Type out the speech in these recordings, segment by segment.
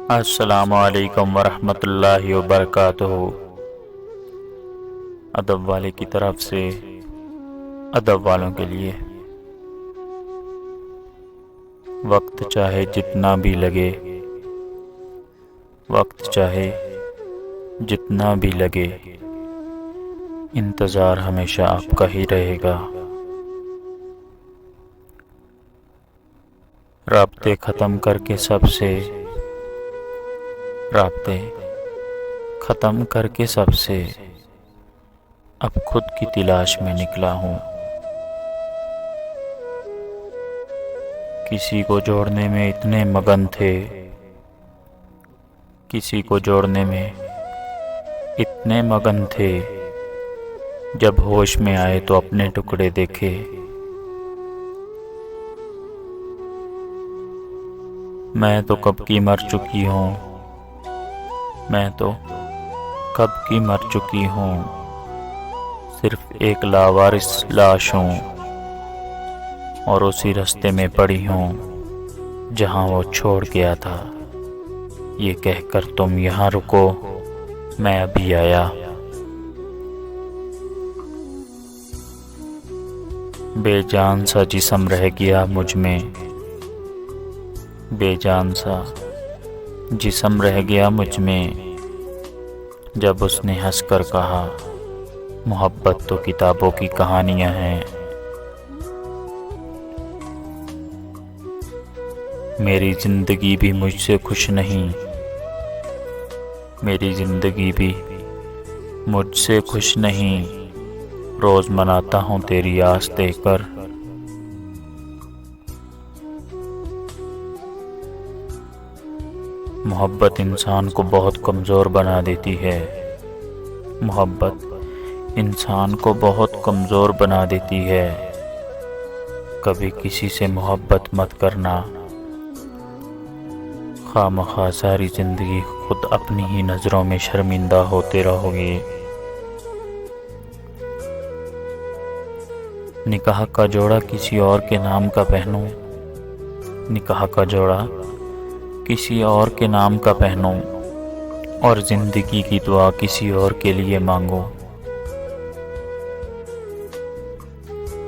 अस्सलामुअलैकुम वरहमतुल्लाहि वबरकातुहू। अदब वाले की तरफ से अदब वालों के लिए। वक्त चाहे जितना भी लगे, वक्त चाहे जितना भी लगे, इंतज़ार हमेशा आपका ही रहेगा। राब्ते ख़त्म करके सबसे, राब्ते ख़त्म करके सबसे, अब खुद की तलाश में निकला हूँ। किसी को जोड़ने में इतने मगन थे, किसी को जोड़ने में इतने मगन थे, जब होश में आए तो अपने टुकड़े देखे। मैं तो कब की मर चुकी हूँ, मैं तो कब की मर चुकी हूँ, सिर्फ एक लावारिस लाश हूँ, और उसी रास्ते में पड़ी हूँ जहाँ वो छोड़ गया था। ये कहकर तुम यहाँ रुको, मैं अभी आया। बेजान सा जिस्म रह गया मुझ में, बेजान सा जिस्म रह गया मुझ में, जब उसने हंसकर कहा मोहब्बत तो किताबों की कहानियाँ हैं। मेरी ज़िंदगी भी मुझसे खुश नहीं, मेरी ज़िंदगी भी मुझसे खुश नहीं, रोज़ मनाता हूँ तेरी आस देकर। मोहब्बत इंसान को बहुत कमज़ोर बना देती है, मोहब्बत इंसान को बहुत कमज़ोर बना देती है। कभी किसी से मोहब्बत मत करना, खामखा सारी ज़िंदगी खुद अपनी ही नज़रों में शर्मिंदा होते रहोगे। निकाह का जोड़ा किसी और के नाम का पहनूं, निकाह का जोड़ा किसी और के नाम का पहनूं, और ज़िंदगी की दुआ किसी और के लिए मांगो।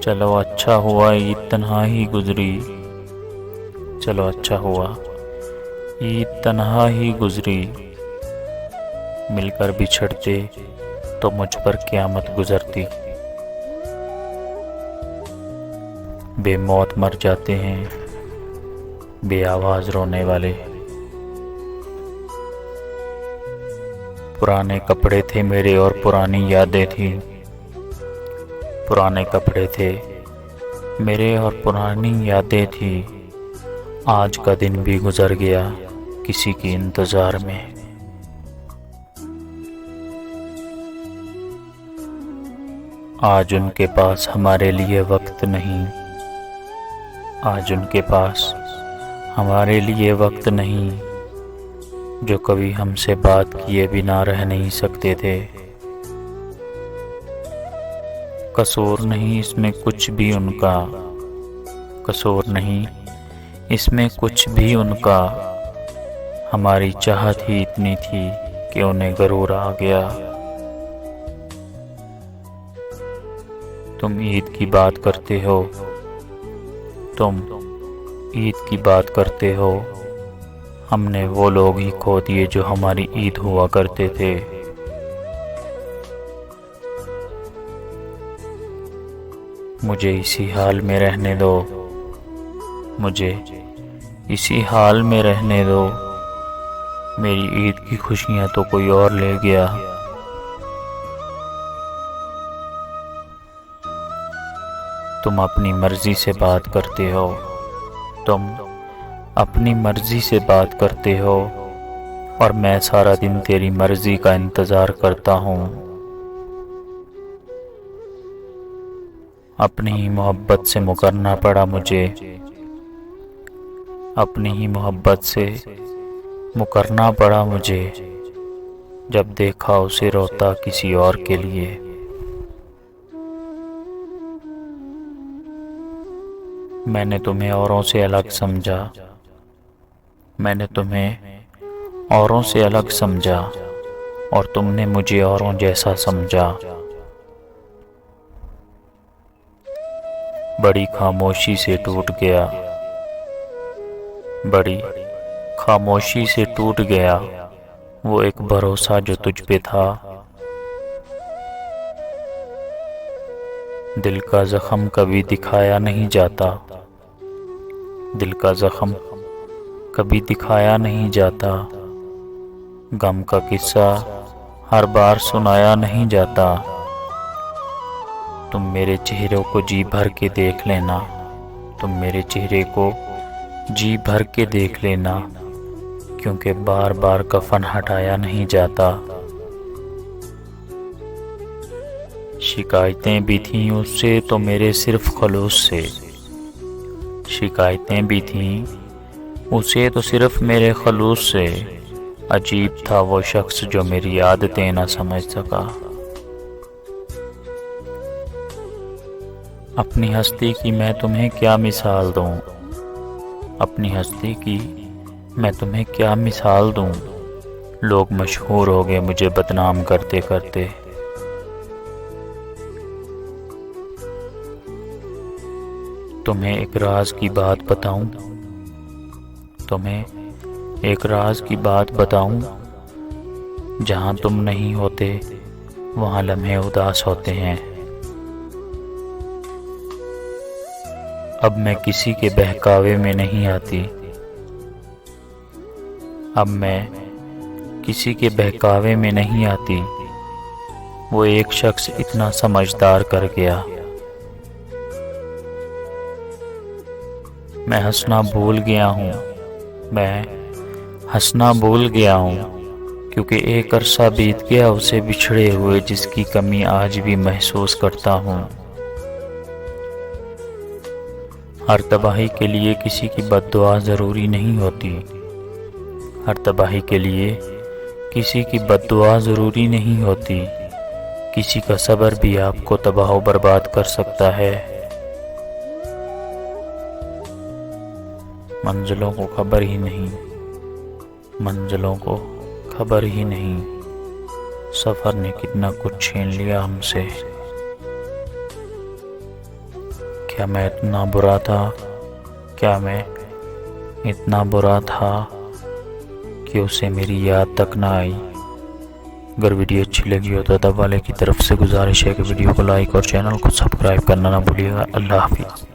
चलो अच्छा हुआ ईद तन्हा ही गुजरी, चलो अच्छा हुआ ईद तन्हा ही गुजरी, मिलकर बिछड़ते तो मुझ पर क़यामत गुजरती। बेमौत मर जाते हैं बेआवाज़ रोने वाले। पुराने कपड़े थे मेरे और पुरानी यादें थी, पुराने कपड़े थे मेरे और पुरानी यादें थी। आज का दिन भी गुजर गया किसी के इंतज़ार में। आज उनके पास हमारे लिए वक्त नहीं, आज उनके पास हमारे लिए वक्त नहीं, जो कभी हमसे बात किए बिना रह नहीं सकते थे। कसूर नहीं इसमें कुछ भी उनका, कसूर नहीं इसमें कुछ भी उनका, हमारी चाहत ही इतनी थी कि उन्हें गरूर आ गया। तुम ईद की बात करते हो, तुम ईद की बात करते हो, हमने वो लोग ही खो दिए जो हमारी ईद हुआ करते थे। मुझे इसी हाल में रहने दो, मुझे इसी हाल में रहने दो, मेरी ईद की खुशियाँ तो कोई और ले गया। तुम अपनी मर्ज़ी से बात करते हो, तुम अपनी मर्ज़ी से बात करते हो, और मैं सारा दिन तेरी मर्ज़ी का इंतज़ार करता हूँ। अपनी ही मोहब्बत से मुकरना पड़ा मुझे, अपनी ही मोहब्बत से मुकरना पड़ा मुझे, जब देखा उसे रोता किसी और के लिए। मैंने तुम्हें औरों से अलग समझा, मैंने तुम्हें औरों से अलग समझा और तुमने मुझे औरों जैसा समझा। बड़ी खामोशी से टूट गया, बड़ी खामोशी से टूट गया वो एक भरोसा जो तुझ पे था। दिल का जख्म कभी दिखाया नहीं जाता, दिल का जख्म कभी दिखाया नहीं जाता। गम का किस्सा हर बार सुनाया नहीं जाता। तुम मेरे चेहरे को जी भर के देख लेना, तुम मेरे चेहरे को जी भर के देख लेना, क्योंकि बार बार कफन हटाया नहीं जाता। शिकायतें भी थीं उससे तो मेरे सिर्फ खलूस से, शिकायतें भी थीं उसे तो सिर्फ मेरे खलूस से। अजीब था वो शख्स जो मेरी आदतें न समझ सका। अपनी हस्ती की मैं तुम्हें क्या मिसाल दूं, अपनी हस्ती की मैं तुम्हें क्या मिसाल दूं। लोग मशहूर हो गए मुझे बदनाम करते करते। तुम्हें एक राज की बात बताऊं, तुम्हें एक राज की बात बताऊं। जहां तुम नहीं होते वहां लम्हे उदास होते हैं। अब मैं किसी के बहकावे में नहीं आती, अब मैं किसी के बहकावे में नहीं आती। वो एक शख्स इतना समझदार कर गया। मैं हंसना भूल गया हूँ, मैं हंसना भूल गया हूँ, क्योंकि एक अरसा बीत गया उसे बिछड़े हुए जिसकी कमी आज भी महसूस करता हूँ। हर तबाही के लिए किसी की बद्दुआ ज़रूरी नहीं होती, हर तबाही के लिए किसी की बद्दुआ ज़रूरी नहीं होती। किसी का सब्र भी आपको तबाह व बर्बाद कर सकता है। मंजिलों को खबर ही नहीं, मंजिलों को खबर ही नहीं, सफ़र ने कितना कुछ छीन लिया हमसे। क्या मैं इतना बुरा था, क्या मैं इतना बुरा था कि उसे मेरी याद तक ना आई। अगर वीडियो अच्छी लगी हो तो दब वाले की तरफ से गुजारिश है कि वीडियो को लाइक और चैनल को सब्सक्राइब करना ना भूलिएगा। अल्लाह हाफिज़।